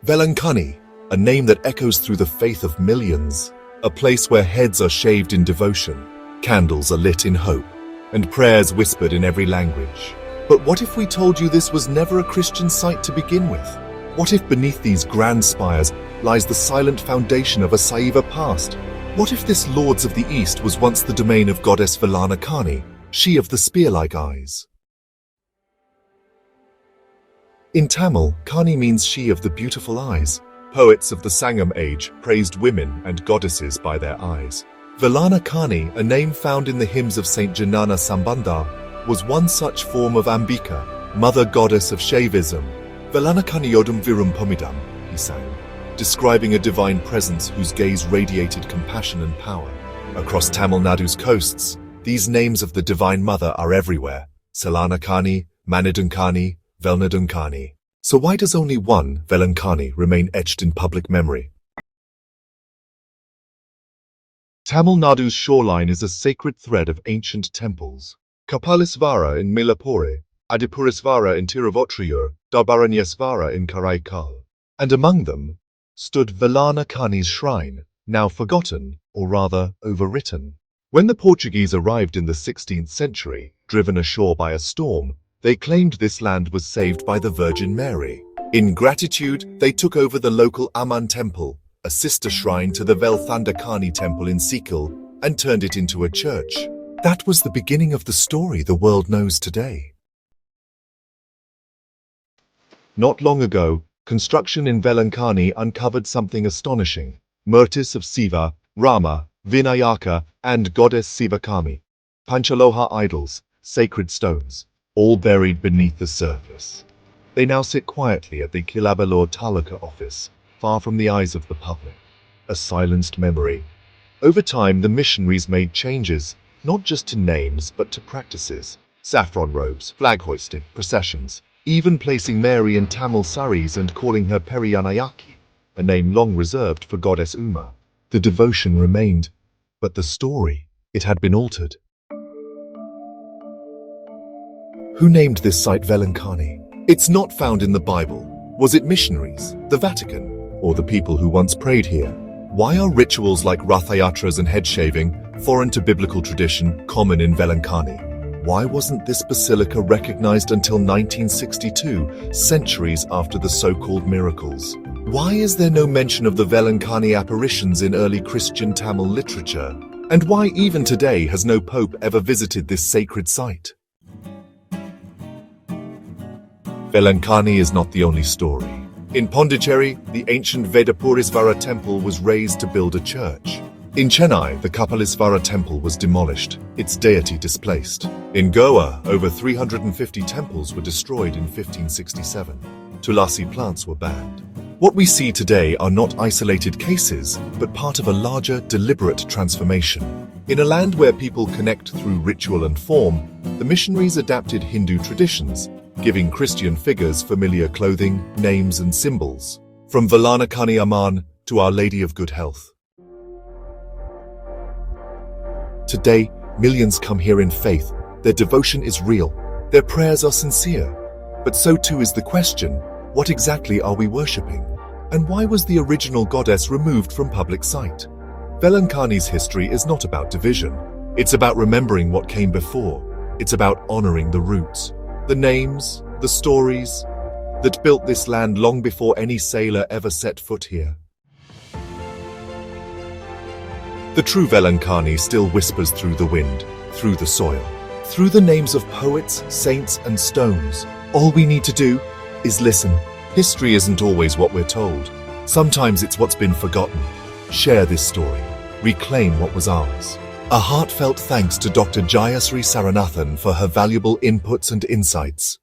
Vēළāṅkaṇṇi, a name that echoes through the faith of millions, a place where heads are shaved in devotion, candles are lit in hope, and prayers whispered in every language. But what if we told you this was never a Christian site to begin with? What if beneath these grand spires lies the silent foundation of a Śaiva past? What if this Lords of the East was once the domain of goddess Vēlana-kaṇṇi, she of the spear-like eyes? In Tamil, Kaṇṇi means she of the beautiful eyes. Poets of the Sangam age praised women and goddesses by their eyes. Vēlana-kaṇṇi, a name found in the hymns of Saint Janana Sambandha, was one such form of Ambikā, mother goddess of Shaivism. Vēlana-kaṇṇi odum virum pomidam, he sang, describing a divine presence whose gaze radiated compassion and power. Across Tamil Nadu's coasts, these names of the Divine Mother are everywhere: Vēlana-kaṇṇi, Manidaṅkaṇi, Vēlana-kaṇṇi. So why does only one, Vēළāṅkaṇṇi, remain etched in public memory? Tamil Nadu's shoreline is a sacred thread of ancient temples. Kapalisvara in Milapore, Adipurisvara in Tiruvottriyur, Dharbaranyasvara in Karaikal. And among them stood Vēlana-kaṇṇi's shrine, now forgotten, or rather overwritten. When the Portuguese arrived in the 16th century, driven ashore by a storm, they claimed this land was saved by the Virgin Mary. In gratitude, they took over the local Amman temple, a sister shrine to the Vēළāṅkaṇṇi temple in Sikil, and turned it into a church. That was the beginning of the story the world knows today. Not long ago, construction in Vēළāṅkaṇṇi uncovered something astonishing: murtis of Siva, Rama, Vinayaka, and goddess Sivakami. Panchaloha idols, sacred stones, all buried beneath the surface. They now sit quietly at the Kilabalur Taluka office, far from the eyes of the public. A silenced memory. Over time, the missionaries made changes, not just to names but to practices. Saffron robes, flag hoisting, processions, even placing Mary in Tamil saris and calling her Periyanayaki, a name long reserved for goddess Uma. The devotion remained, but the story, it had been altered. Who named this site Vēළāṅkaṇṇi? It's not found in the Bible. Was it missionaries, the Vatican, or the people who once prayed here? Why are rituals like rathayatras and head shaving, foreign to biblical tradition, common in Vēළāṅkaṇṇi? Why wasn't this basilica recognized until 1962, centuries after the so-called miracles? Why is there no mention of the Vēළāṅkaṇņi apparitions in early Christian Tamil literature? And why even today has no pope ever visited this sacred site? Vēළāṅkaṇņi is not the only story. In Pondicherry, the ancient Vedapurisvara temple was razed to build a church. In Chennai, the Kapalisvara temple was demolished, its deity displaced. In Goa, over 350 temples were destroyed in 1567. Tulasi plants were banned. What we see today are not isolated cases, but part of a larger, deliberate transformation. In a land where people connect through ritual and form, the missionaries adapted Hindu traditions, giving Christian figures familiar clothing, names and symbols. From Vēlana-kaṇṇi Amman to Our Lady of Good Health. Today, millions come here in faith. Their devotion is real. Their prayers are sincere. But so too is the question, what exactly are we worshipping? And why was the original goddess removed from public sight? Vēළāṅkaṇṇi's history is not about division. It's about remembering what came before. It's about honoring the roots, the names, the stories that built this land long before any sailor ever set foot here. The true Vēළāṅkaṇṇi still whispers through the wind, through the soil, through the names of poets, saints and stones. All we need to do is listen. History isn't always what we're told. Sometimes it's what's been forgotten. Share this story. Reclaim what was ours. A heartfelt thanks to Dr. Jayasri Saranathan for her valuable inputs and insights.